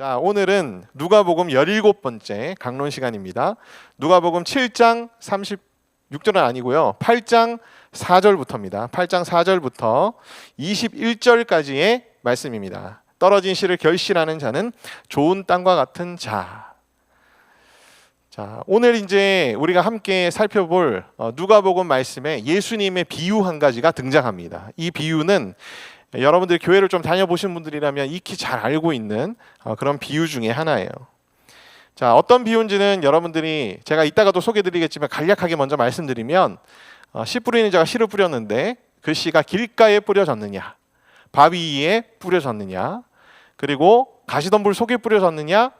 자, 오늘은 누가복음 17번째 강론 시간입니다. 누가복음 7장 36절은 아니고요. 8장 4절부터입니다. 8장 4절부터 21절까지의 말씀입니다. 떨어진 씨를 결실하는 자는 좋은 땅과 같은 자. 자, 오늘 이제 우리가 함께 살펴볼 누가복음 말씀에 예수님의 비유 한 가지가 등장합니다. 이 비유는 여러분들이 교회를 좀 다녀보신 분들이라면 익히 잘 알고 있는 그런 비유 중에 하나예요. 자, 어떤 비유인지는 여러분들이 제가 이따가도 소개해드리겠지만 간략하게 먼저 말씀드리면 씨 뿌리는 자가 씨를 뿌렸는데 그 씨가 길가에 뿌려졌느냐, 바위 위에 뿌려졌느냐, 그리고 가시덤불 속에 뿌려졌느냐,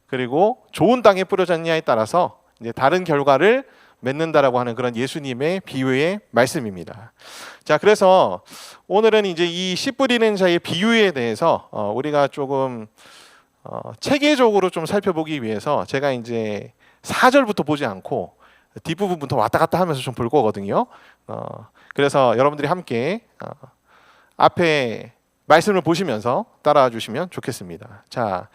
그리고 좋은 땅에 뿌려졌느냐에 따라서 이제 다른 결과를 맺는다라고 하는 그런 예수님의 비유의 말씀입니다. 자, 그래서 오늘은 이제 이 씨 뿌리는 자의 비유에 대해서 우리가 조금 체계적으로 좀 살펴보기 위해서 제가 이제 4절부터 보지 않고 뒷부분부터 왔다 갔다 하면서 좀 볼 거거든요. 그래서 여러분들이 함께 앞에 말씀을 보시면서 따라와 주시면 좋겠습니다. 자,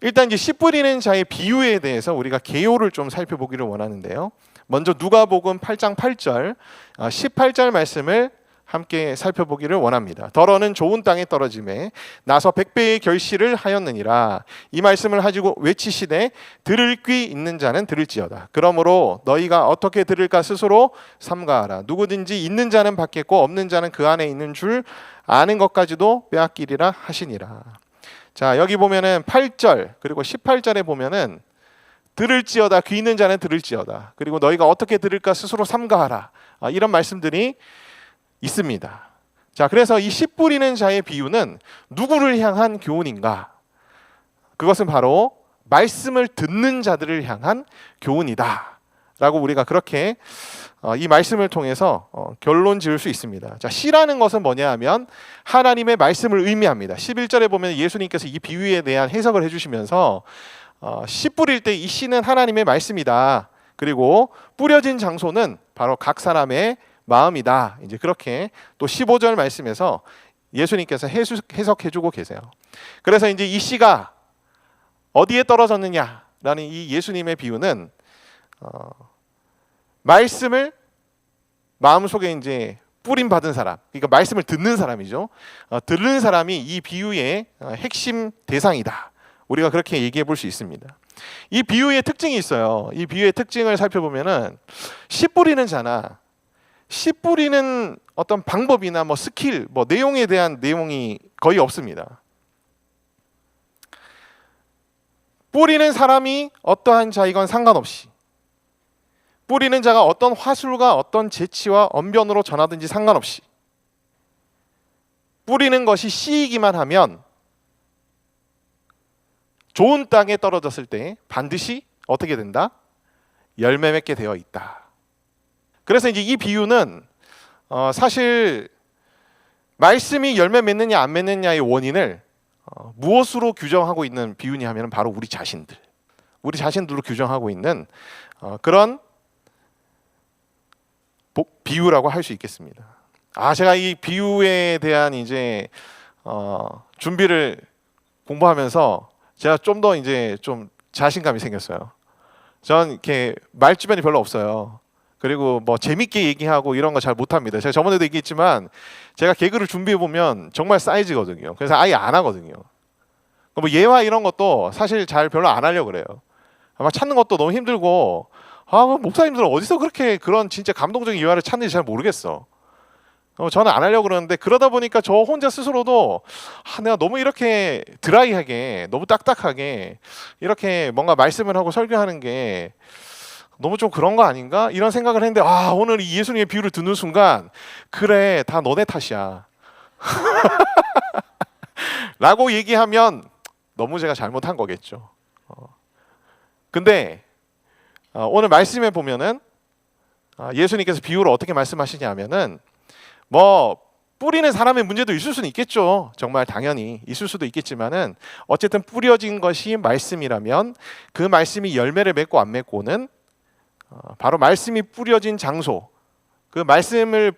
일단 이제 씨 뿌리는 자의 비유에 대해서 우리가 개요를 좀 살펴보기를 원하는데요. 먼저 누가복음 8장 8절, 18절 말씀을 함께 살펴보기를 원합니다. 더러는 좋은 땅에 떨어짐에 나서 100배의 결실을 하였느니라. 이 말씀을 가지고 외치시되 들을 귀 있는 자는 들을지어다. 그러므로 너희가 어떻게 들을까 스스로 삼가하라. 누구든지 있는 자는 받겠고 없는 자는 그 안에 있는 줄 아는 것까지도 빼앗기리라 하시니라. 자, 여기 보면은 8절 그리고 18절에 보면은 들을지어다, 귀 있는 자는 들을지어다. 그리고 너희가 어떻게 들을까 스스로 삼가하라. 이런 말씀들이 있습니다. 자, 그래서 이 씨 뿌리는 자의 비유는 누구를 향한 교훈인가? 그것은 바로 말씀을 듣는 자들을 향한 교훈이다 라고 우리가 그렇게 이 말씀을 통해서 결론 지을 수 있습니다. 자, 씨라는 것은 뭐냐 하면 하나님의 말씀을 의미합니다. 11절에 보면 예수님께서 이 비유에 대한 해석을 해주시면서 씨 뿌릴 때 이 씨는 하나님의 말씀이다. 그리고 뿌려진 장소는 바로 각 사람의 마음이다. 이제 그렇게 또 15절 말씀에서 예수님께서 해석해주고 계세요. 그래서 이제 이 씨가 어디에 떨어졌느냐라는 이 예수님의 비유는 말씀을 마음속에 이제 뿌림 받은 사람, 그러니까 말씀을 듣는 사람이죠. 듣는 사람이 이 비유의 핵심 대상이다. 우리가 그렇게 얘기해 볼 수 있습니다. 이 비유의 특징이 있어요. 이 비유의 특징을 살펴보면은 씨 뿌리는 자나 씨 뿌리는 어떤 방법이나 뭐 스킬, 뭐 내용에 대한 내용이 거의 없습니다. 뿌리는 사람이 어떠한 자이건 상관없이, 뿌리는 자가 어떤 화술과 어떤 재치와 언변으로 전하든지 상관없이 뿌리는 것이 씨이기만 하면 좋은 땅에 떨어졌을 때 반드시 어떻게 된다? 열매 맺게 되어 있다. 그래서 이제 이 비유는 사실 말씀이 열매 맺느냐 안 맺느냐의 원인을 무엇으로 규정하고 있는 비유냐 하면 바로 우리 자신들로 규정하고 있는 그런 비유라고 할 수 있겠습니다. 제가 이 비유에 대한 이제 준비를 공부하면서 제가 좀 더 이제 좀 자신감이 생겼어요. 전 이렇게 말 주변이 별로 없어요. 그리고 뭐 재밌게 얘기하고 이런 거 잘 못합니다. 제가 저번에도 얘기했지만 제가 개그를 준비해 보면 정말 사이즈거든요. 그래서 아예 안 하거든요. 뭐 예화 이런 것도 사실 잘 별로 안 하려고 그래요. 아마 찾는 것도 너무 힘들고 목사님들은 어디서 그렇게 그런 진짜 감동적인 예화를 찾는지 잘 모르겠어. 저는 안 하려고 그러는데 그러다 보니까 저 혼자 스스로도 내가 너무 이렇게 드라이하게 너무 딱딱하게 이렇게 뭔가 말씀을 하고 설교하는 게 너무 좀 그런 거 아닌가? 이런 생각을 했는데 오늘 이 예수님의 비유를 듣는 순간 그래, 다 너네 탓이야 라고 얘기하면 너무 제가 잘못한 거겠죠. 근데 오늘 말씀에 보면은 예수님께서 비유를 어떻게 말씀하시냐 하면은 뭐 뿌리는 사람의 문제도 있을 수는 있겠죠. 정말 당연히 있을 수도 있겠지만은 어쨌든 뿌려진 것이 말씀이라면 그 말씀이 열매를 맺고 안 맺고는 바로 말씀이 뿌려진 장소, 그 말씀을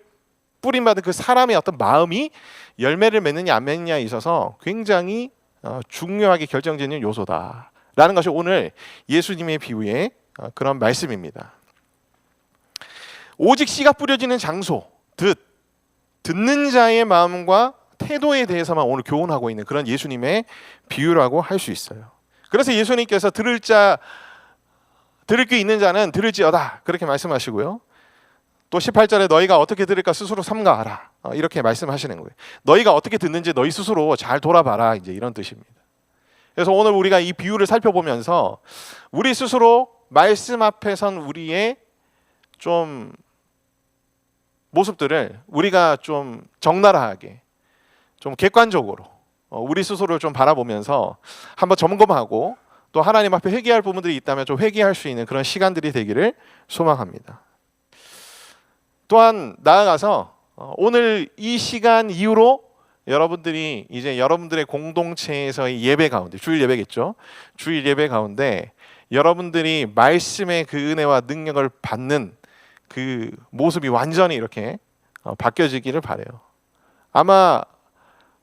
뿌림받은 그 사람의 어떤 마음이 열매를 맺느냐 안 맺느냐에 있어서 굉장히 중요하게 결정짓는 요소다라는 것이 오늘 예수님의 비유의 그런 말씀입니다. 오직 씨가 뿌려지는 장소, 듣는 자의 마음과 태도에 대해서만 오늘 교훈하고 있는 그런 예수님의 비유라고 할 수 있어요. 그래서 예수님께서 들을 게 있는 자는 들을지어다 그렇게 말씀하시고요. 또 18절에 너희가 어떻게 들을까 스스로 삼가하라 이렇게 말씀하시는 거예요. 너희가 어떻게 듣는지 너희 스스로 잘 돌아봐라 이제 이런 뜻입니다. 그래서 오늘 우리가 이 비유를 살펴보면서 우리 스스로 말씀 앞에 선 우리의 좀 모습들을 우리가 좀 적나라하게 좀 객관적으로 우리 스스로를 좀 바라보면서 한번 점검하고 또 하나님 앞에 회개할 부분들이 있다면 좀 회개할 수 있는 그런 시간들이 되기를 소망합니다. 또한 나아가서 오늘 이 시간 이후로 여러분들이 이제 여러분들의 공동체에서의 예배 가운데 주일 예배겠죠. 주일 예배 가운데 여러분들이 말씀의 그 은혜와 능력을 받는 그 모습이 완전히 이렇게 바뀌어지기를 바라요. 아마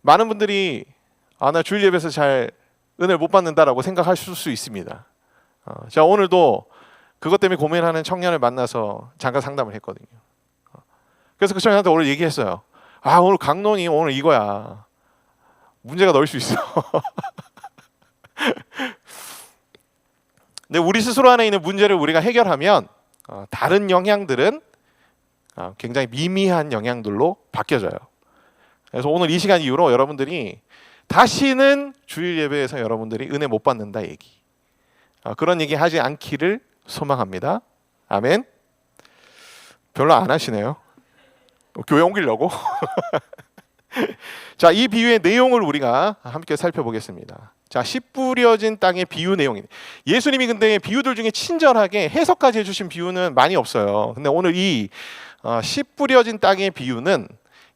많은 분들이 나 주일 예배에서 잘 은혜를 못 받는다라고 생각하실 수 있습니다. 제가 오늘도 그것 때문에 고민하는 청년을 만나서 잠깐 상담을 했거든요. 그래서 그 청년한테 오늘 얘기했어요. 오늘 강론이 오늘 이거야. 문제가 넣을 수 있어. 근데 우리 스스로 안에 있는 문제를 우리가 해결하면 다른 영향들은 굉장히 미미한 영향들로 바뀌어져요. 그래서 오늘 이 시간 이후로 여러분들이 다시는 주일 예배에서 여러분들이 은혜 못 받는다 얘기 그런 얘기 하지 않기를 소망합니다. 아멘. 별로 안 하시네요. 교회 옮기려고. 자, 이 비유의 내용을 우리가 함께 살펴보겠습니다. 자, 씨 뿌려진 땅의 비유 내용입니다. 예수님이 근데 비유들 중에 친절하게 해석까지 해주신 비유는 많이 없어요. 근데 오늘 이 씨 뿌려진 땅의 비유는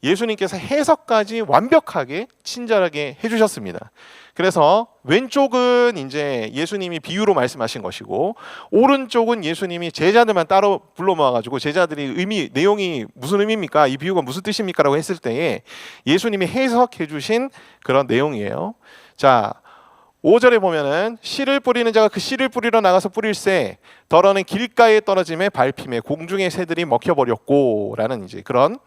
예수님께서 해석까지 완벽하게 친절하게 해주셨습니다. 그래서 왼쪽은 이제 예수님이 비유로 말씀하신 것이고 오른쪽은 예수님이 제자들만 따로 불러 모아가지고 제자들이 내용이 무슨 의미입니까? 이 비유가 무슨 뜻입니까? 라고 했을 때에 예수님이 해석해 주신 그런 내용이에요. 자, 5절에 보면은 씨를 뿌리는 자가 그 씨를 뿌리러 나가서 뿌릴새 더러는 길가에 떨어짐에 밟힘에 공중의 새들이 먹혀버렸고 라는 이제 그런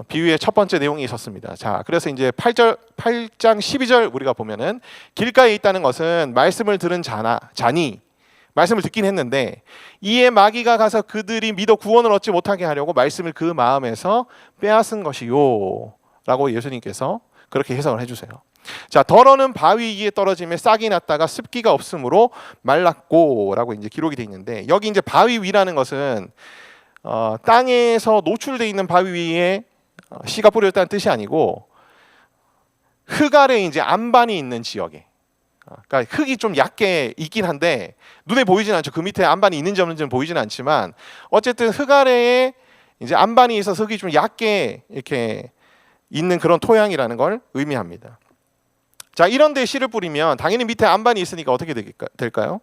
비유의 첫 번째 내용이 있었습니다. 자, 그래서 이제 8장 12절 우리가 보면은 길가에 있다는 것은 말씀을 들은 자니 말씀을 듣긴 했는데 이에 마귀가 가서 그들이 믿어 구원을 얻지 못하게 하려고 말씀을 그 마음에서 빼앗은 것이요 라고 예수님께서 그렇게 해석을 해주세요. 자, 더러는 바위 위에 떨어짐에 싹이 났다가 습기가 없으므로 말랐고 라고 이제 기록이 되어 있는데 여기 이제 바위 위라는 것은 땅에서 노출되어 있는 바위 위에 씨가 뿌려졌다는 뜻이 아니고 흙 아래 이제 안반이 있는 지역에 그러니까 흙이 좀 얕게 있긴 한데 눈에 보이진 않죠. 그 밑에 안반이 있는지 없는지는 보이진 않지만 어쨌든 흙 아래에 이제 안반이 있어서 흙이 좀 얕게 이렇게 있는 그런 토양이라는 걸 의미합니다. 자, 이런 데 씨를 뿌리면 당연히 밑에 안반이 있으니까 어떻게 될까요?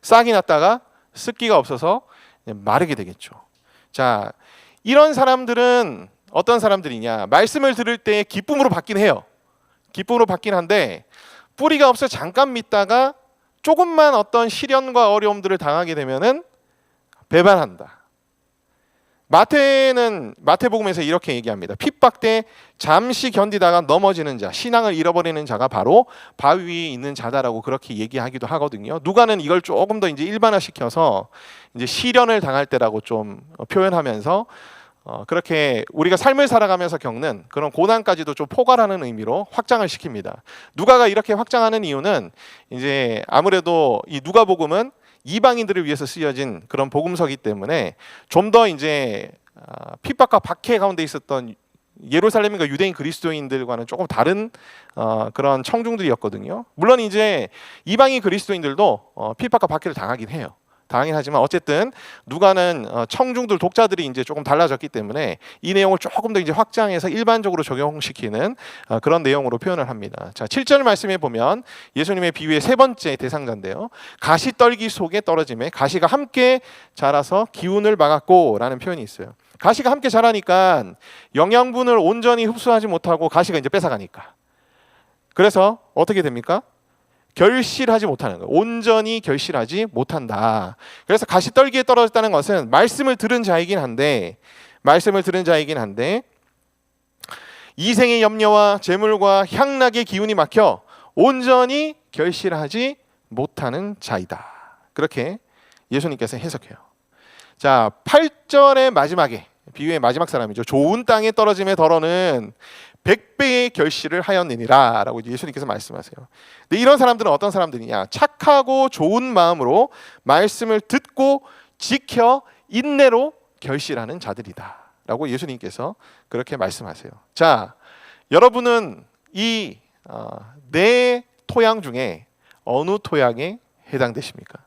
싹이 났다가 습기가 없어서 마르게 되겠죠. 자, 이런 사람들은 어떤 사람들이냐? 말씀을 들을 때 기쁨으로 받긴 해요. 기쁨으로 받긴 한데 뿌리가 없어 잠깐 믿다가 조금만 어떤 시련과 어려움들을 당하게 되면은 배반한다. 마태복음에서 이렇게 얘기합니다. 핍박 때 잠시 견디다가 넘어지는 자, 신앙을 잃어버리는 자가 바로 바위 위에 있는 자다라고 그렇게 얘기하기도 하거든요. 누가는 이걸 조금 더 이제 일반화시켜서 이제 시련을 당할 때라고 좀 표현하면서 그렇게 우리가 삶을 살아가면서 겪는 그런 고난까지도 좀 포괄하는 의미로 확장을 시킵니다. 누가가 이렇게 확장하는 이유는 이제 아무래도 이 누가복음은 이방인들을 위해서 쓰여진 그런 복음서이기 때문에 좀 더 이제 핍박과 박해 가운데 있었던 예루살렘과 유대인 그리스도인들과는 조금 다른 그런 청중들이었거든요. 물론 이제 이방인 그리스도인들도 핍박과 박해를 당하긴 해요. 당하긴 하지만 어쨌든 누가는 청중들 독자들이 이제 조금 달라졌기 때문에 이 내용을 조금 더 이제 확장해서 일반적으로 적용시키는 그런 내용으로 표현을 합니다. 자, 7절 말씀에 보면 예수님의 비유의 세 번째 대상자인데요. 가시떨기 속에 떨어짐에 가시가 함께 자라서 기운을 막았고라는 표현이 있어요. 가시가 함께 자라니까 영양분을 온전히 흡수하지 못하고 가시가 이제 뺏어가니까 그래서 어떻게 됩니까? 결실하지 못하는 거예요. 온전히 결실하지 못한다. 그래서 가시떨기에 떨어졌다는 것은 말씀을 들은 자이긴 한데 이생의 염려와 재물과 향락의 기운이 막혀 온전히 결실하지 못하는 자이다. 그렇게 예수님께서 해석해요. 자, 8절의 마지막에 비유의 마지막 사람이죠. 좋은 땅에 떨어짐의 덜어는 100배의 결실을 하였느니라 라고 예수님께서 말씀하세요. 근데 이런 사람들은 어떤 사람들이냐? 착하고 좋은 마음으로 말씀을 듣고 지켜 인내로 결실하는 자들이다 라고 예수님께서 그렇게 말씀하세요. 자, 여러분은 이 네 토양 중에 어느 토양에 해당되십니까?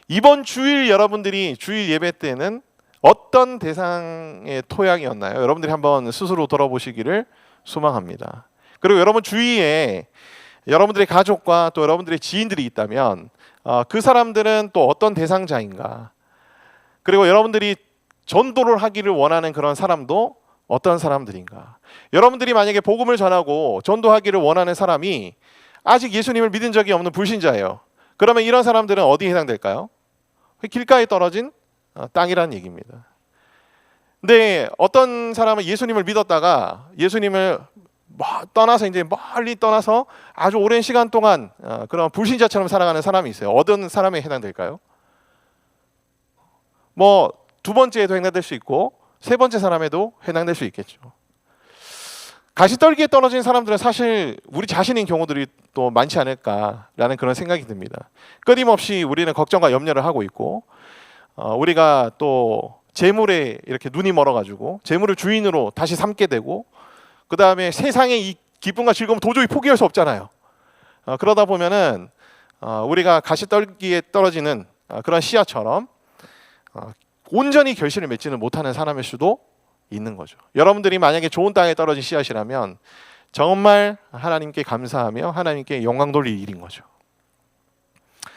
이번 주일 여러분들이 주일 예배 때는 어떤 대상의 토양이었나요? 여러분들이 한번 스스로 돌아보시기를 소망합니다. 그리고 여러분 주위에 여러분들의 가족과 또 여러분들의 지인들이 있다면 그 사람들은 또 어떤 대상자인가? 그리고 여러분들이 전도를 하기를 원하는 그런 사람도 어떤 사람들인가? 여러분들이 만약에 복음을 전하고 전도하기를 원하는 사람이 아직 예수님을 믿은 적이 없는 불신자예요. 그러면 이런 사람들은 어디에 해당될까요? 길가에 떨어진 땅이라는 얘기입니다. 근데 어떤 사람은 예수님을 믿었다가 예수님을 떠나서 이제 멀리 떠나서 아주 오랜 시간 동안 그런 불신자처럼 살아가는 사람이 있어요. 어떤 사람에 해당될까요? 뭐 두 번째에도 해당될 수 있고 세 번째 사람에도 해당될 수 있겠죠. 가시떨기에 떨어진 사람들은 사실 우리 자신인 경우들이 또 많지 않을까라는 그런 생각이 듭니다. 끊임없이 우리는 걱정과 염려를 하고 있고 우리가 또 재물에 이렇게 눈이 멀어가지고 재물을 주인으로 다시 삼게 되고 그 다음에 세상의 이 기쁨과 즐거움 도저히 포기할 수 없잖아요. 그러다 보면은 우리가 가시떨기에 떨어지는 그런 씨앗처럼 온전히 결실을 맺지는 못하는 사람일 수도 있는 거죠. 여러분들이 만약에 좋은 땅에 떨어진 씨앗이라면 정말 하나님께 감사하며 하나님께 영광 돌릴 일인 거죠.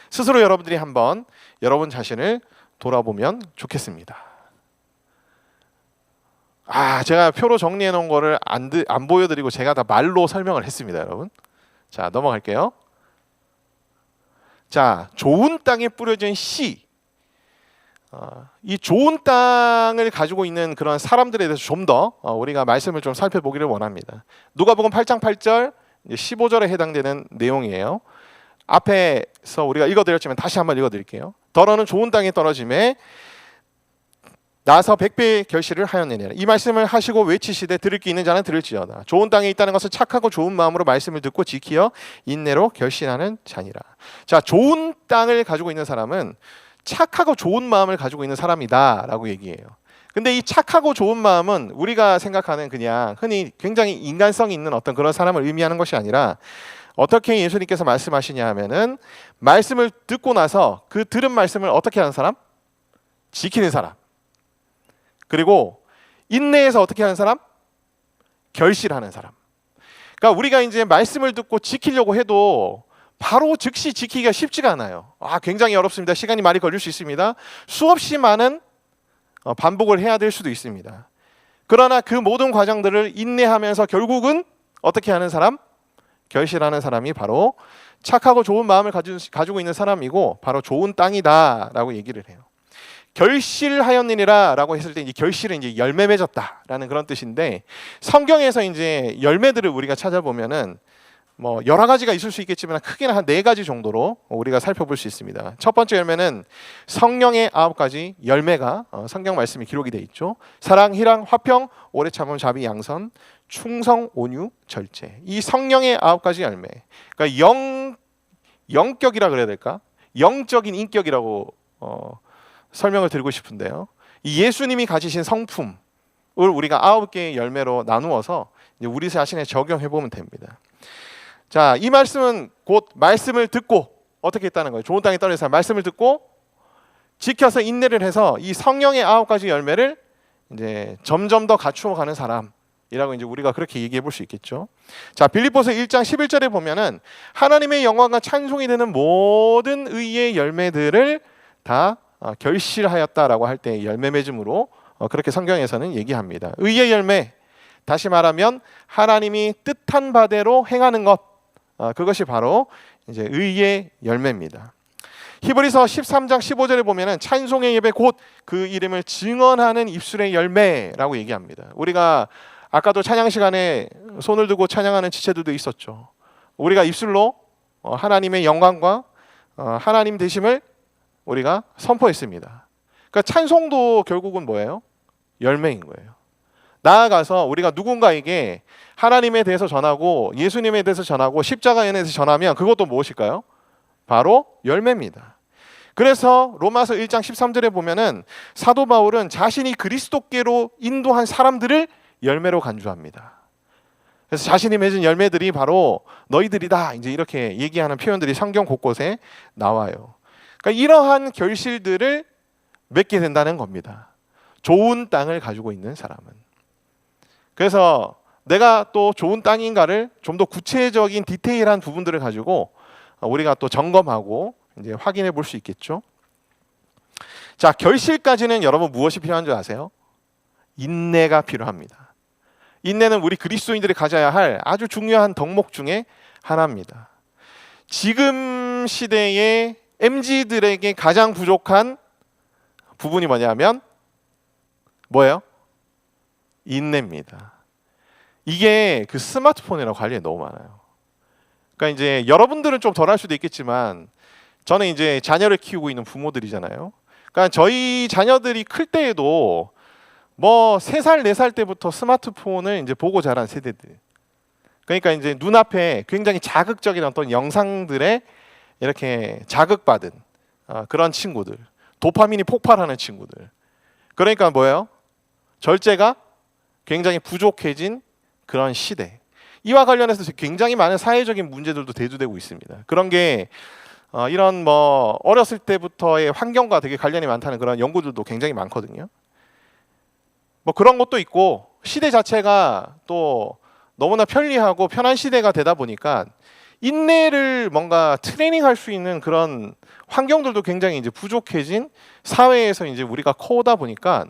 스스로 여러분들이 한번 여러분 자신을 돌아보면 좋겠습니다. 제가 표로 정리해 놓은 거를 안 보여드리고 제가 다 말로 설명을 했습니다, 여러분. 자, 넘어갈게요. 자, 좋은 땅에 뿌려진 씨. 이 좋은 땅을 가지고 있는 그런 사람들에 대해서 좀 더 우리가 말씀을 좀 살펴보기를 원합니다. 누가복음 8장 8절 15절에 해당되는 내용이에요. 앞에서 우리가 읽어드렸지만 다시 한번 읽어드릴게요. 더러는 좋은 땅에 떨어짐에 나서 100배의 결실을 하였느니라. 이 말씀을 하시고 외치시되 들을 귀 있는 자는 들을지어다. 좋은 땅에 있다는 것은 착하고 좋은 마음으로 말씀을 듣고 지키어 인내로 결실하는 자니라. 자, 좋은 땅을 가지고 있는 사람은 착하고 좋은 마음을 가지고 있는 사람이다 라고 얘기해요. 근데 이 착하고 좋은 마음은 우리가 생각하는 그냥 흔히 굉장히 인간성이 있는 어떤 그런 사람을 의미하는 것이 아니라 어떻게 예수님께서 말씀하시냐 하면은 말씀을 듣고 나서 그 들은 말씀을 어떻게 하는 사람? 지키는 사람. 그리고 인내해서 어떻게 하는 사람? 결실하는 사람. 그러니까 우리가 이제 말씀을 듣고 지키려고 해도 바로 즉시 지키기가 쉽지가 않아요. 굉장히 어렵습니다. 시간이 많이 걸릴 수 있습니다. 수없이 많은 반복을 해야 될 수도 있습니다. 그러나 그 모든 과정들을 인내하면서 결국은 어떻게 하는 사람? 결실하는 사람이 바로 착하고 좋은 마음을 가지고 있는 사람이고 바로 좋은 땅이다라고 얘기를 해요. 결실하였느니라라고 했을 때 이 결실은 이제 열매 맺었다라는 그런 뜻인데 성경에서 이제 열매들을 우리가 찾아보면은 뭐 여러 가지가 있을 수 있겠지만 크게는 한 4가지 정도로 우리가 살펴볼 수 있습니다. 첫 번째 열매는 성령의 9가지 열매가 성경 말씀이 기록이 돼 있죠. 사랑, 희랑, 화평, 오래 참음, 자비, 양선, 충성, 온유, 절제. 이 성령의 9가지 열매. 그러니까 영격이라 그래야 될까? 영적인 인격이라고 설명을 드리고 싶은데요. 이 예수님이 가지신 성품을 우리가 9개의 열매로 나누어서 이제 우리 자신에 적용해 보면 됩니다. 자, 이 말씀은 곧 말씀을 듣고 어떻게 했다는 거예요. 좋은 땅에 떨어진 사람 말씀을 듣고 지켜서 인내를 해서 이 성령의 9가지 열매를 이제 점점 더 갖추어 가는 사람이라고 이제 우리가 그렇게 얘기해 볼 수 있겠죠. 자, 빌립보서 1장 11절에 보면은 하나님의 영광과 찬송이 되는 모든 의의 열매들을 다 결실하였다라고 할 때 열매 맺음으로 그렇게 성경에서는 얘기합니다. 의의 열매, 다시 말하면 하나님이 뜻한 바대로 행하는 것, 그것이 바로 이제 의의 열매입니다. 히브리서 13장 15절에 보면은 찬송의 예배 곧 그 이름을 증언하는 입술의 열매라고 얘기합니다. 우리가 아까도 찬양 시간에 손을 들고 찬양하는 지체들도 있었죠. 우리가 입술로 하나님의 영광과 하나님 되심을 우리가 선포했습니다. 그러니까 찬송도 결국은 뭐예요? 열매인 거예요. 나아가서 우리가 누군가에게 하나님에 대해서 전하고 예수님에 대해서 전하고 십자가에 대해서 전하면 그것도 무엇일까요? 바로 열매입니다. 그래서 로마서 1장 13절에 보면은 사도 바울은 자신이 그리스도께로 인도한 사람들을 열매로 간주합니다. 그래서 자신이 맺은 열매들이 바로 너희들이다, 이제 이렇게 얘기하는 표현들이 성경 곳곳에 나와요. 그러니까 이러한 결실들을 맺게 된다는 겁니다. 좋은 땅을 가지고 있는 사람은. 그래서 내가 또 좋은 땅인가를 좀 더 구체적인 디테일한 부분들을 가지고 우리가 또 점검하고 이제 확인해 볼 수 있겠죠. 자, 결실까지는 여러분 무엇이 필요한 줄 아세요? 인내가 필요합니다. 인내는 우리 그리스도인들이 가져야 할 아주 중요한 덕목 중에 하나입니다. 지금 시대의 MZ들에게 가장 부족한 부분이 뭐냐면 뭐예요? 인내입니다. 이게 그 스마트폰이랑 관련이 너무 많아요. 그러니까 이제 여러분들은 좀 덜 할 수도 있겠지만 저는 이제 자녀를 키우고 있는 부모들이잖아요. 그러니까 저희 자녀들이 클 때에도 뭐 3살, 4살 때부터 스마트폰을 이제 보고 자란 세대들. 그러니까 이제 눈앞에 굉장히 자극적인 어떤 영상들에 이렇게 자극받은 그런 친구들. 도파민이 폭발하는 친구들. 그러니까 뭐예요? 절제가 굉장히 부족해진 그런 시대. 이와 관련해서 굉장히 많은 사회적인 문제들도 대두되고 있습니다. 그런 게 이런 뭐 어렸을 때부터의 환경과 되게 관련이 많다는 그런 연구들도 굉장히 많거든요. 뭐 그런 것도 있고 시대 자체가 또 너무나 편리하고 편한 시대가 되다 보니까 인내를 뭔가 트레이닝할 수 있는 그런 환경들도 굉장히 이제 부족해진 사회에서 이제 우리가 커오다 보니까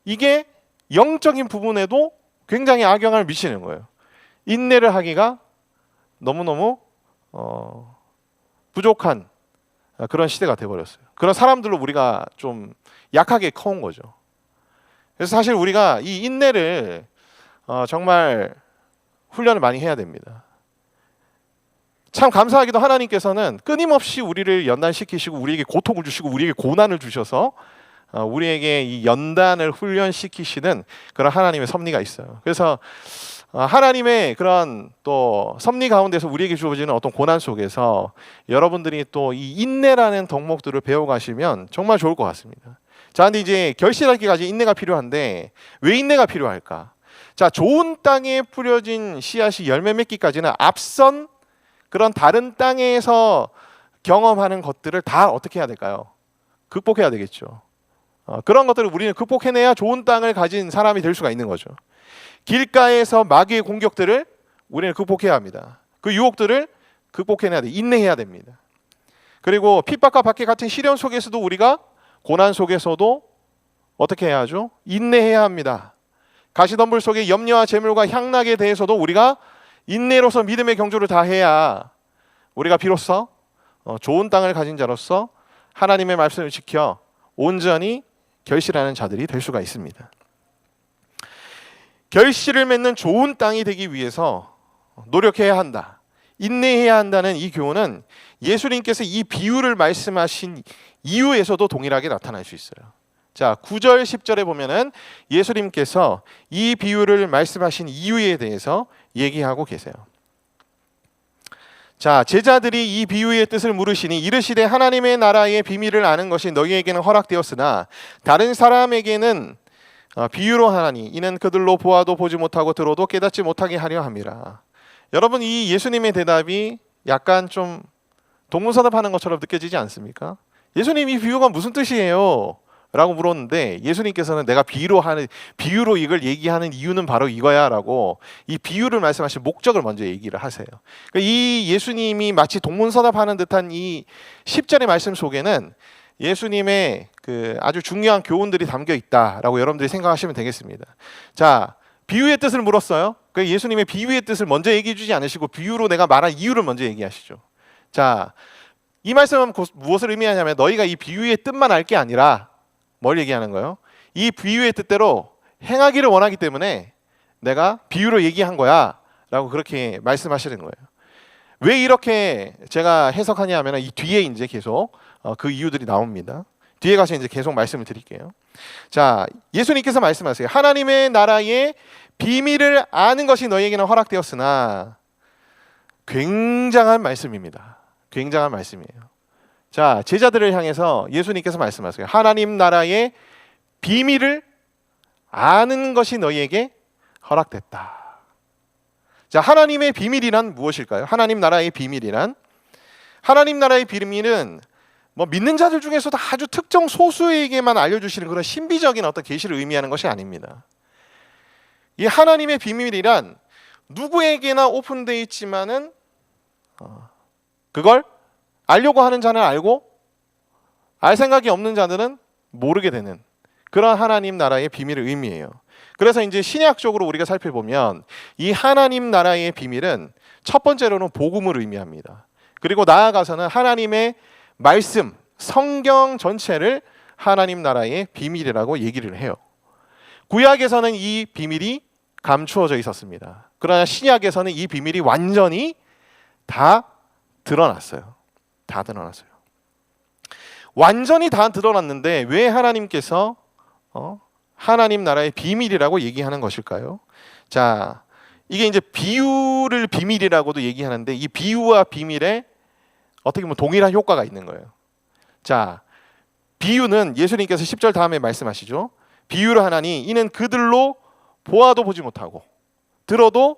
이게 영적인 부분에도 굉장히 악영향을 미치는 거예요. 인내를 하기가 너무너무 부족한 그런 시대가 돼버렸어요. 그런 사람들로 우리가 좀 약하게 커온 거죠. 그래서 사실 우리가 이 인내를 정말 훈련을 많이 해야 됩니다. 참 감사하게도 하나님께서는 끊임없이 우리를 연단시키시고 우리에게 고통을 주시고 우리에게 고난을 주셔서 우리에게 이 연단을 훈련시키시는 그런 하나님의 섭리가 있어요. 그래서 하나님의 그런 또 섭리 가운데서 우리에게 주어지는 어떤 고난 속에서 여러분들이 또 이 인내라는 덕목들을 배워가시면 정말 좋을 것 같습니다. 자, 근데 이제 결실하기까지 인내가 필요한데 왜 인내가 필요할까? 자, 좋은 땅에 뿌려진 씨앗이 열매 맺기까지는 앞선 그런 다른 땅에서 경험하는 것들을 다 어떻게 해야 될까요? 극복해야 되겠죠. 그런 것들을 우리는 극복해내야 좋은 땅을 가진 사람이 될 수가 있는 거죠. 길가에서 마귀의 공격들을 우리는 극복해야 합니다. 그 유혹들을 극복해내야 돼. 인내해야 됩니다. 그리고 핍박과 박해 같은 시련 속에서도 우리가 고난 속에서도 어떻게 해야 하죠? 인내해야 합니다. 가시덤불 속의 염려와 재물과 향락에 대해서도 우리가 인내로서 믿음의 경주를 다해야 우리가 비로소 좋은 땅을 가진 자로서 하나님의 말씀을 지켜 온전히 결실하는 자들이 될 수가 있습니다. 결실을 맺는 좋은 땅이 되기 위해서 노력해야 한다, 인내해야 한다는 이 교훈은 예수님께서 이 비유를 말씀하신 이유에서도 동일하게 나타날 수 있어요. 자, 9절 10절에 보면은 예수님께서 이 비유를 말씀하신 이유에 대해서 얘기하고 계세요. 자, 제자들이 이 비유의 뜻을 물으시니 이르시되 하나님의 나라의 비밀을 아는 것이 너희에게는 허락되었으나 다른 사람에게는 비유로 하나니 이는 그들로 보아도 보지 못하고 들어도 깨닫지 못하게 하려 함이라. 여러분, 이 예수님의 대답이 약간 좀 동문서답하는 것처럼 느껴지지 않습니까? 예수님, 이 비유가 무슨 뜻이에요? 라고 물었는데 예수님께서는 내가 비유로 이걸 얘기하는 이유는 바로 이거야 라고 이 비유를 말씀하신 목적을 먼저 얘기를 하세요. 그러니까 이 예수님이 마치 동문서답하는 듯한 이 10절의 말씀 속에는 예수님의 그 아주 중요한 교훈들이 담겨 있다라고 여러분들이 생각하시면 되겠습니다. 자, 비유의 뜻을 물었어요. 그 예수님의 비유의 뜻을 먼저 얘기해 주지 않으시고 비유로 내가 말한 이유를 먼저 얘기하시죠. 자, 이 말씀은 무엇을 의미하냐면 너희가 이 비유의 뜻만 알 게 아니라 뭘 얘기하는 거예요? 이 비유의 뜻대로 행하기를 원하기 때문에 내가 비유로 얘기한 거야 라고 그렇게 말씀하시는 거예요. 왜 이렇게 제가 해석하냐 하면 이 뒤에 이제 계속 그 이유들이 나옵니다. 뒤에 가서 이제 계속 말씀을 드릴게요. 자, 예수님께서 말씀하세요. 하나님의 나라의 비밀을 아는 것이 너희에게는 허락되었으나, 굉장한 말씀입니다. 굉장한 말씀이에요. 자, 제자들을 향해서 예수님께서 말씀하세요. 하나님 나라의 비밀을 아는 것이 너희에게 허락됐다. 자, 하나님의 비밀이란 무엇일까요? 하나님 나라의 비밀이란, 하나님 나라의 비밀은 뭐 믿는 자들 중에서도 아주 특정 소수에게만 알려주시는 그런 신비적인 어떤 계시를 의미하는 것이 아닙니다. 이 하나님의 비밀이란 누구에게나 오픈되어 있지만은 그걸 알려고 하는 자는 알고 알 생각이 없는 자들은 모르게 되는 그런 하나님 나라의 비밀을 의미해요. 그래서 이제 신약적으로 우리가 살펴보면 이 하나님 나라의 비밀은 첫 번째로는 복음을 의미합니다. 그리고 나아가서는 하나님의 말씀, 성경 전체를 하나님 나라의 비밀이라고 얘기를 해요. 구약에서는 이 비밀이 감추어져 있었습니다. 그러나 신약에서는 이 비밀이 완전히 다 드러났어요. 다 드러났어요. 완전히 다 드러났는데 왜 하나님께서 하나님 나라의 비밀이라고 얘기하는 것일까요? 자, 이게 이제 비유를 비밀이라고도 얘기하는데 이 비유와 비밀에 어떻게 보면 동일한 효과가 있는 거예요. 자, 비유는 예수님께서 10절 다음에 말씀하시죠. 비유를 하나니 이는 그들로 보아도 보지 못하고 들어도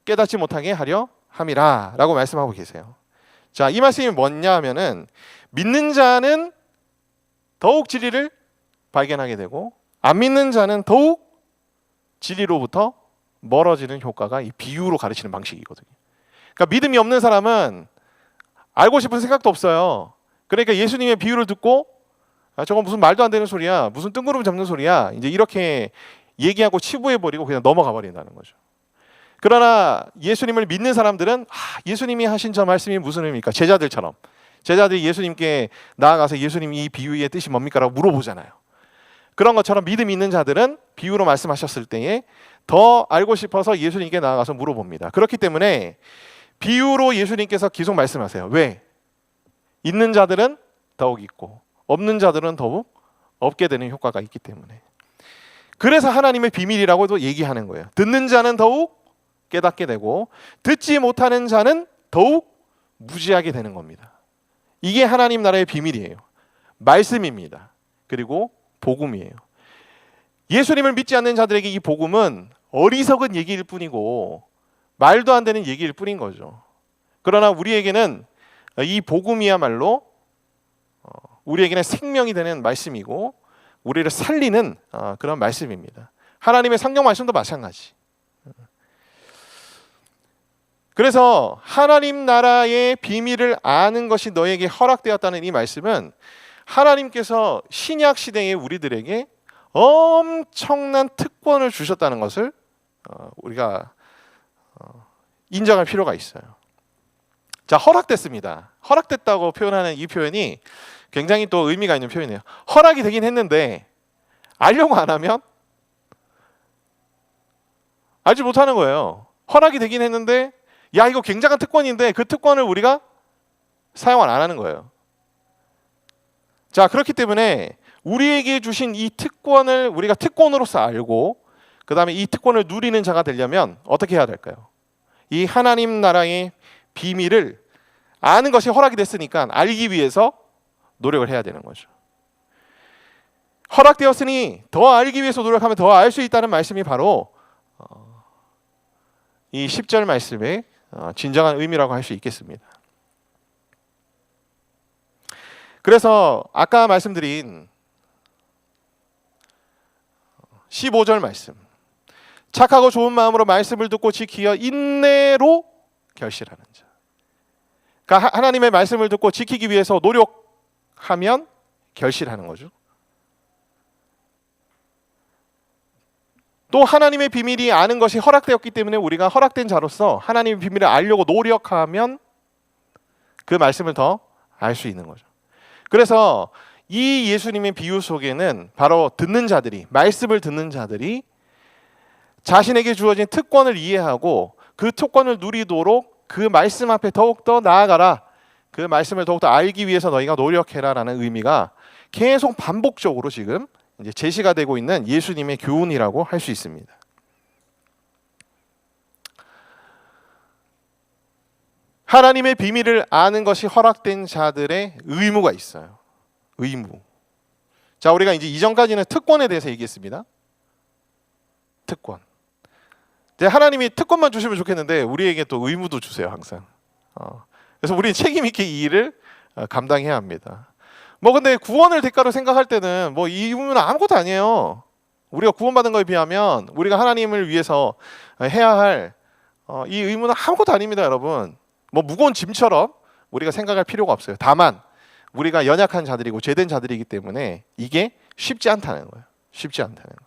깨닫지 못하게 하려 함이라 라고 말씀하고 계세요. 자, 이 말씀이 뭐냐 하면은 믿는 자는 더욱 진리를 발견하게 되고 안 믿는 자는 더욱 진리로부터 멀어지는 효과가 이 비유로 가르치는 방식이거든요. 그러니까 믿음이 없는 사람은 알고 싶은 생각도 없어요. 그러니까 예수님의 비유를 듣고 저건 무슨 말도 안 되는 소리야, 무슨 뜬구름 잡는 소리야, 이제 이렇게 얘기하고 치부해버리고 그냥 넘어가 버린다는 거죠. 그러나 예수님을 믿는 사람들은 예수님이 하신 저 말씀이 무슨 의미입니까? 제자들이 예수님께 나아가서 예수님 이 비유의 뜻이 뭡니까? 라고 물어보잖아요. 그런 것처럼 믿음이 있는 자들은 비유로 말씀하셨을 때에 더 알고 싶어서 예수님께 나아가서 물어봅니다. 그렇기 때문에 비유로 예수님께서 계속 말씀하세요. 왜? 있는 자들은 더욱 있고 없는 자들은 더욱 없게 되는 효과가 있기 때문에. 그래서 하나님의 비밀이라고도 얘기하는 거예요. 듣는 자는 더욱 깨닫게 되고 듣지 못하는 자는 더욱 무지하게 되는 겁니다. 이게 하나님 나라의 비밀이에요. 말씀입니다. 그리고 복음이에요. 예수님을 믿지 않는 자들에게 이 복음은 어리석은 얘기일 뿐이고 말도 안 되는 얘기일 뿐인 거죠. 그러나 우리에게는 이 복음이야말로 우리에게는 생명이 되는 말씀이고 우리를 살리는 그런 말씀입니다. 하나님의 성경 말씀도 마찬가지. 그래서 하나님 나라의 비밀을 아는 것이 너에게 허락되었다는 이 말씀은 하나님께서 신약 시대의 우리들에게 엄청난 특권을 주셨다는 것을 우리가 인정할 필요가 있어요. 자, 허락됐습니다. 허락됐다고 표현하는 이 표현이 굉장히 또 의미가 있는 표현이에요. 허락이 되긴 했는데 알려고 안 하면 알지 못하는 거예요. 허락이 되긴 했는데 야, 이거 굉장한 특권인데 그 특권을 우리가 사용을 안 하는 거예요. 자, 그렇기 때문에 우리에게 주신 이 특권을 우리가 특권으로서 알고 그 다음에 이 특권을 누리는 자가 되려면 어떻게 해야 될까요? 이 하나님 나라의 비밀을 아는 것이 허락이 됐으니까 알기 위해서 노력을 해야 되는 거죠. 허락되었으니 더 알기 위해서 노력하면 더 알 수 있다는 말씀이 바로 이 10절 말씀의 진정한 의미라고 할 수 있겠습니다. 그래서 아까 말씀드린 15절 말씀, 착하고 좋은 마음으로 말씀을 듣고 지키어 인내로 결실하는 자. 그러니까 하나님의 말씀을 듣고 지키기 위해서 노력하면 결실하는 거죠. 또 하나님의 비밀이 아는 것이 허락되었기 때문에 우리가 허락된 자로서 하나님의 비밀을 알려고 노력하면 그 말씀을 더 알 수 있는 거죠. 그래서 이 예수님의 비유 속에는 바로 듣는 자들이, 말씀을 듣는 자들이 자신에게 주어진 특권을 이해하고 그 특권을 누리도록 그 말씀 앞에 더욱더 나아가라, 그 말씀을 더욱더 알기 위해서 너희가 노력해라라는 의미가 계속 반복적으로 지금 이제 제시가 되고 있는 예수님의 교훈이라고 할 수 있습니다. 하나님의 비밀을 아는 것이 허락된 자들의 의무가 있어요. 의무. 자, 우리가 이제 이전까지는 특권에 대해서 얘기했습니다. 특권. 이제 하나님이 특권만 주시면 좋겠는데 우리에게 또 의무도 주세요, 항상. 그래서 우리는 책임 있게 이 일을 감당해야 합니다. 뭐 근데 구원을 대가로 생각할 때는 뭐 이 의무는 아무것도 아니에요. 우리가 구원받은 거에 비하면 우리가 하나님을 위해서 해야 할 이 의무는 아무것도 아닙니다, 여러분. 뭐 무거운 짐처럼 우리가 생각할 필요가 없어요. 다만 우리가 연약한 자들이고 죄된 자들이기 때문에 이게 쉽지 않다는 거예요. 쉽지 않다는 거예요.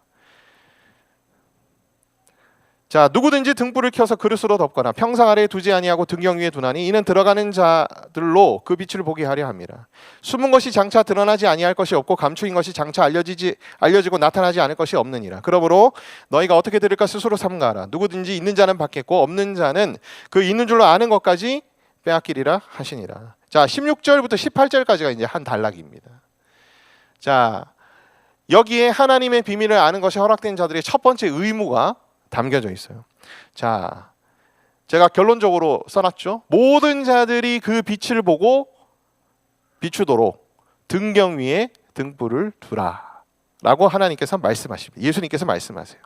자, 누구든지 등불을 켜서 그릇으로 덮거나 평상 아래에 두지 아니하고 등경 위에 두나니 이는 들어가는 자들로 그 빛을 보게 하려 합니다. 숨은 것이 장차 드러나지 아니할 것이 없고 감추인 것이 장차 알려지고 나타나지 않을 것이 없느니라. 그러므로 너희가 어떻게 들을까 스스로 삼가하라. 누구든지 있는 자는 받겠고 없는 자는 그 있는 줄로 아는 것까지 빼앗기리라 하시니라. 자, 16절부터 18절까지가 이제 한 단락입니다. 자, 여기에 하나님의 비밀을 아는 것이 허락된 자들의 첫 번째 의무가 담겨져 있어요. 자, 제가 결론적으로 써놨죠. 모든 자들이 그 빛을 보고 비추도록 등경 위에 등불을 두라 라고 하나님께서 말씀하십니다. 예수님께서 말씀하세요.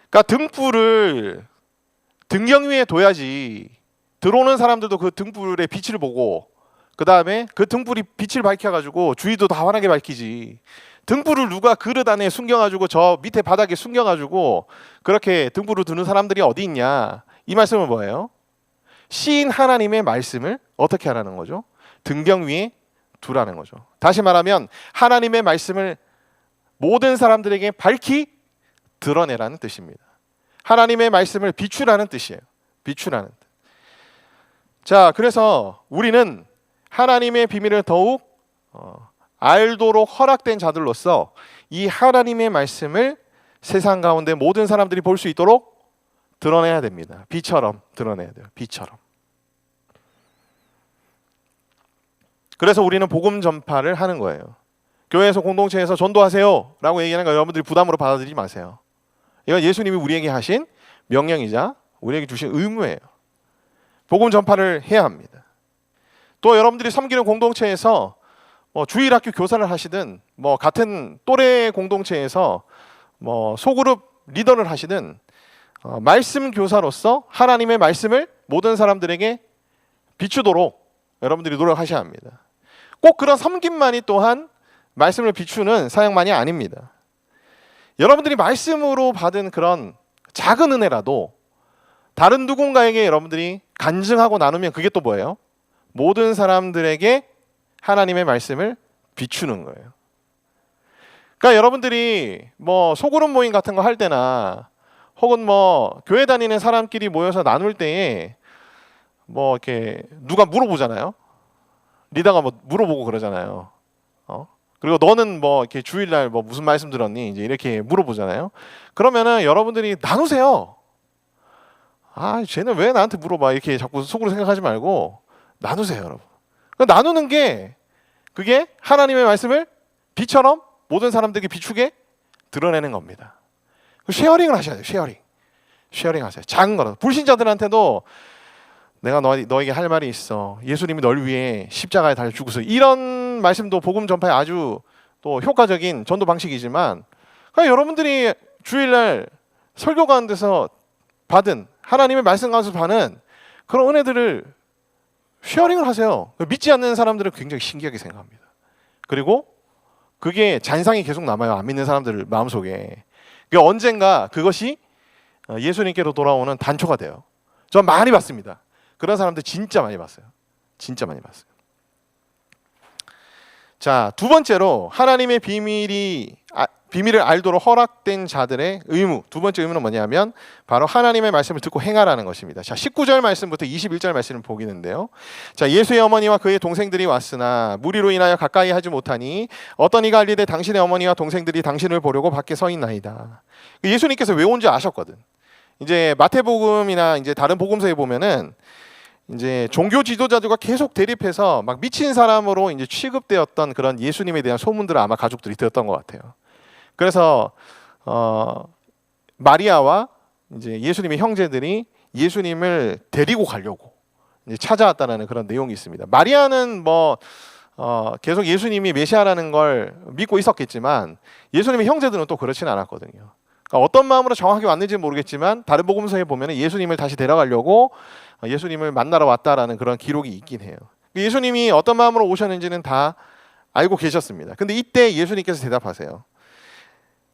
그러니까 등불을 등경 위에 둬야지 들어오는 사람들도 그 등불의 빛을 보고 그 다음에 그 등불이 빛을 밝혀가지고 주위도 다 환하게 밝히지. 등불을 누가 그릇 안에 숨겨가지고 저 밑에 바닥에 숨겨가지고 그렇게 등불을 두는 사람들이 어디 있냐. 이 말씀은 뭐예요? 시인 하나님의 말씀을 어떻게 하라는 거죠? 등경 위에 두라는 거죠. 다시 말하면 하나님의 말씀을 모든 사람들에게 밝히 드러내라는 뜻입니다. 하나님의 말씀을 비추라는 뜻이에요. 비추라는 뜻. 자, 그래서 우리는 하나님의 비밀을 더욱 알도록 허락된 자들로서 이 하나님의 말씀을 세상 가운데 모든 사람들이 볼 수 있도록 드러내야 됩니다. 비처럼 드러내야 돼요. 비처럼. 그래서 우리는 복음 전파를 하는 거예요. 교회에서 공동체에서 전도하세요 라고 얘기하는 거 여러분들이 부담으로 받아들이지 마세요. 이건 예수님이 우리에게 하신 명령이자 우리에게 주신 의무예요. 복음 전파를 해야 합니다. 또 여러분들이 섬기는 공동체에서 주일학교 교사를 하시든 같은 또래 공동체에서 소그룹 리더를 하시든 말씀 교사로서 하나님의 말씀을 모든 사람들에게 비추도록 여러분들이 노력하셔야 합니다. 꼭 그런 섬김만이 또한 말씀을 비추는 사역만이 아닙니다. 여러분들이 말씀으로 받은 그런 작은 은혜라도 다른 누군가에게 여러분들이 간증하고 나누면 그게 또 뭐예요? 모든 사람들에게 하나님의 말씀을 비추는 거예요. 그러니까 여러분들이 소그룹 모임 같은 거 할 때나 혹은 교회 다니는 사람끼리 모여서 나눌 때에 이렇게 누가 물어보잖아요. 리더가 물어보고 그러잖아요. 그리고 너는 이렇게 주일날 무슨 말씀 들었니? 이제 이렇게 물어보잖아요. 그러면은 여러분들이 나누세요. 아, 쟤는 왜 나한테 물어봐? 이렇게 자꾸 속으로 생각하지 말고 나누세요, 여러분. 나누는 게 그게 하나님의 말씀을 빛처럼 모든 사람들에게 비추게 드러내는 겁니다. 쉐어링을 하셔야 돼요. 쉐어링 하세요. 작은 거라도. 불신자들한테도 내가 너에게 할 말이 있어. 예수님이 널 위해 십자가에 달려 죽으소서. 이런 말씀도 복음 전파에 아주 또 효과적인 전도 방식이지만 그러니까 여러분들이 주일날 설교 가는 데서 받은 하나님의 말씀 가운데서 받는 그런 은혜들을 쉐어링을 하세요. 믿지 않는 사람들은 굉장히 신기하게 생각합니다. 그리고 그게 잔상이 계속 남아요. 안 믿는 사람들 마음속에. 언젠가 그것이 예수님께로 돌아오는 단초가 돼요. 전 많이 봤습니다. 그런 사람들 진짜 많이 봤어요. 진짜 많이 봤어요. 자, 두 번째로 하나님의 비밀을 알도록 허락된 자들의 의무. 두 번째 의무는 뭐냐면 바로 하나님의 말씀을 듣고 행하라는 것입니다. 자, 19절 말씀부터 21절 말씀을 보겠는데요. 자, 예수의 어머니와 그의 동생들이 왔으나 무리로 인하여 가까이 하지 못하니 어떤 이가 알리되 당신의 어머니와 동생들이 당신을 보려고 밖에 서 있나이다. 예수님께서 왜 온지 아셨거든. 이제 마태복음이나 이제 다른 복음서에 보면은 이제 종교 지도자들과 계속 대립해서 막 미친 사람으로 이제 취급되었던 그런 예수님에 대한 소문들을 아마 가족들이 들었던 것 같아요. 그래서 마리아와 이제 예수님의 형제들이 예수님을 데리고 가려고 이제 찾아왔다는 그런 내용이 있습니다. 마리아는 계속 예수님이 메시아라는 걸 믿고 있었겠지만 예수님의 형제들은 또 그렇지는 않았거든요. 그러니까 어떤 마음으로 정확히 왔는지는 모르겠지만 다른 복음서에 보면 예수님을 다시 데려가려고 예수님을 만나러 왔다라는 그런 기록이 있긴 해요. 예수님이 어떤 마음으로 오셨는지는 다 알고 계셨습니다. 근데 이때 예수님께서 대답하세요.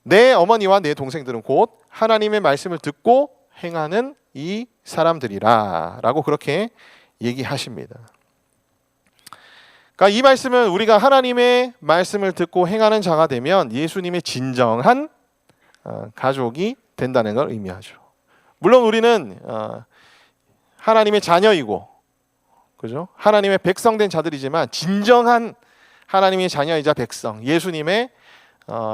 내 어머니와 내 동생들은 곧 하나님의 말씀을 듣고 행하는 이 사람들이라 라고 그렇게 얘기하십니다. 그러니까 이 말씀은 우리가 하나님의 말씀을 듣고 행하는 자가 되면 예수님의 진정한 가족이 된다는 걸 의미하죠. 물론 우리는 하나님의 자녀이고, 그죠? 하나님의 백성된 자들이지만 진정한 하나님의 자녀이자 백성, 예수님의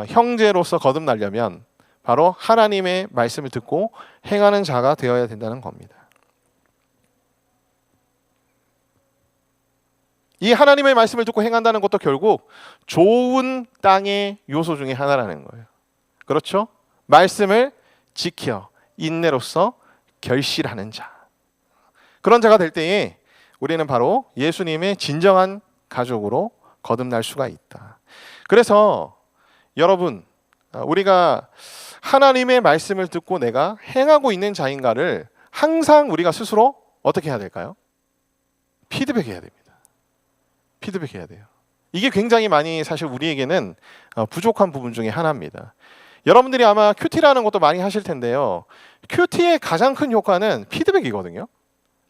형제로서 거듭나려면 바로 하나님의 말씀을 듣고 행하는 자가 되어야 된다는 겁니다. 이 하나님의 말씀을 듣고 행한다는 것도 결국 좋은 땅의 요소 중에 하나라는 거예요. 그렇죠? 말씀을 지켜 인내로서 결실하는 자. 그런 자가 될 때에 우리는 바로 예수님의 진정한 가족으로 거듭날 수가 있다. 그래서 여러분, 우리가 하나님의 말씀을 듣고 내가 행하고 있는 자인가를 항상 우리가 스스로 어떻게 해야 될까요? 피드백해야 됩니다. 피드백해야 돼요. 이게 굉장히 많이 사실 우리에게는 부족한 부분 중에 하나입니다. 여러분들이 아마 큐티라는 것도 많이 하실 텐데요. 큐티의 가장 큰 효과는 피드백이거든요.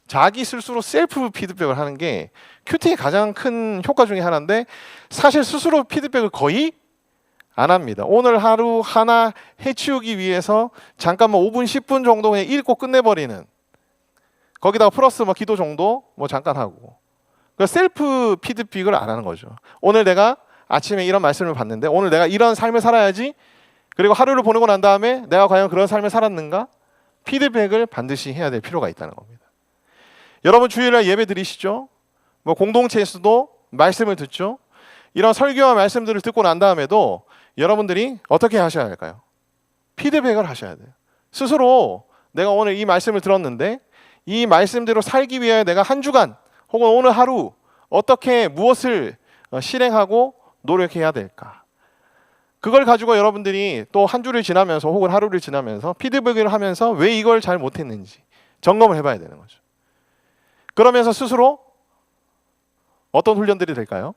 자기 스스로 셀프 피드백을 하는 게 큐티의 가장 큰 효과 중에 하나인데 사실 스스로 피드백을 거의 안 합니다. 오늘 하루 하나 해치우기 위해서 잠깐만 5분, 10분 정도 그냥 읽고 끝내버리는, 거기다가 플러스 기도 정도 잠깐 하고, 그러니까 셀프 피드백을 안 하는 거죠. 오늘 내가 아침에 이런 말씀을 봤는데 오늘 내가 이런 삶을 살아야지, 그리고 하루를 보내고 난 다음에 내가 과연 그런 삶을 살았는가? 피드백을 반드시 해야 될 필요가 있다는 겁니다. 여러분 주일날 예배 드리시죠? 공동체에서도 말씀을 듣죠? 이런 설교와 말씀들을 듣고 난 다음에도 여러분들이 어떻게 하셔야 할까요? 피드백을 하셔야 돼요. 스스로 내가 오늘 이 말씀을 들었는데 이 말씀대로 살기 위해 내가 한 주간 혹은 오늘 하루 어떻게 무엇을 실행하고 노력해야 될까? 그걸 가지고 여러분들이 또 한 주를 지나면서 혹은 하루를 지나면서 피드백을 하면서 왜 이걸 잘 못했는지 점검을 해봐야 되는 거죠. 그러면서 스스로 어떤 훈련들이 될까요?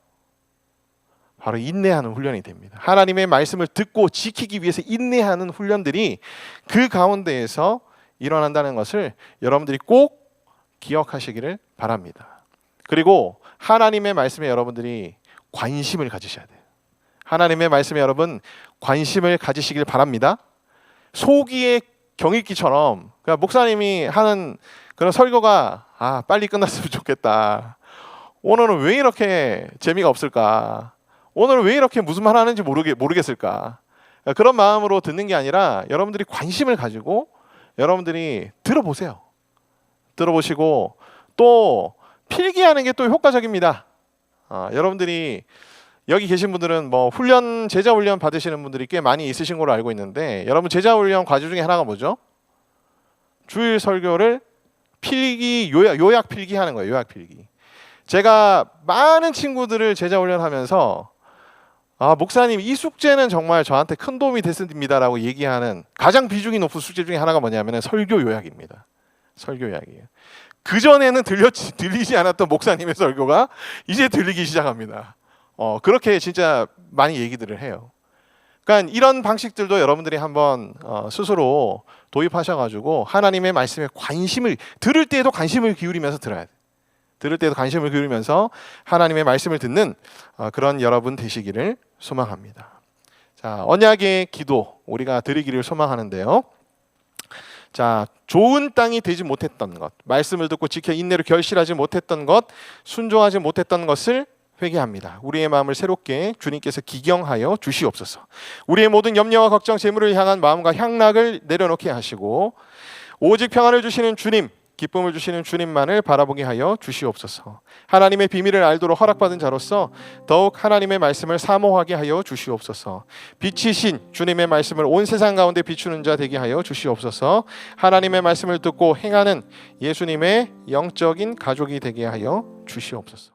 바로 인내하는 훈련이 됩니다. 하나님의 말씀을 듣고 지키기 위해서 인내하는 훈련들이 그 가운데에서 일어난다는 것을 여러분들이 꼭 기억하시기를 바랍니다. 그리고 하나님의 말씀에 여러분들이 관심을 가지셔야 돼요. 하나님의 말씀에 여러분 관심을 가지시길 바랍니다. 소기의 경읽기처럼 그러니까 목사님이 하는 그런 설교가 빨리 끝났으면 좋겠다. 오늘은 왜 이렇게 재미가 없을까? 오늘은 왜 이렇게 무슨 말 하는지 모르겠을까? 그런 마음으로 듣는 게 아니라 여러분들이 관심을 가지고 여러분들이 들어보세요. 들어보시고 또 필기하는 게 또 효과적입니다. 여러분들이 여기 계신 분들은 제자 훈련 받으시는 분들이 꽤 많이 있으신 걸로 알고 있는데 여러분 제자 훈련 과제 중에 하나가 뭐죠? 주일 설교를 필기 요약 필기하는 거예요. 요약 필기. 제가 많은 친구들을 제자 훈련하면서 목사님 이 숙제는 정말 저한테 큰 도움이 됐습니다라고 얘기하는 가장 비중이 높은 숙제 중에 하나가 뭐냐면 설교 요약입니다. 설교 요약이에요. 그전에는 들리지 않았던 목사님의 설교가 이제 들리기 시작합니다. 그렇게 진짜 많이 얘기들을 해요. 그러니까 이런 방식들도 여러분들이 한번 스스로 도입하셔가지고 하나님의 말씀에 들을 때에도 관심을 기울이면서 들어야 돼요. 들을 때도 관심을 기울이면서 하나님의 말씀을 듣는 그런 여러분 되시기를 소망합니다. 자, 언약의 기도 우리가 드리기를 소망하는데요. 자, 좋은 땅이 되지 못했던 것, 말씀을 듣고 지켜 인내로 결실하지 못했던 것, 순종하지 못했던 것을 회개합니다. 우리의 마음을 새롭게 주님께서 기경하여 주시옵소서. 우리의 모든 염려와 걱정, 재물을 향한 마음과 향락을 내려놓게 하시고 오직 평안을 주시는 주님, 기쁨을 주시는 주님만을 바라보게 하여 주시옵소서. 하나님의 비밀을 알도록 허락받은 자로서 더욱 하나님의 말씀을 사모하게 하여 주시옵소서. 빛이신 주님의 말씀을 온 세상 가운데 비추는 자 되게 하여 주시옵소서. 하나님의 말씀을 듣고 행하는 예수님의 영적인 가족이 되게 하여 주시옵소서.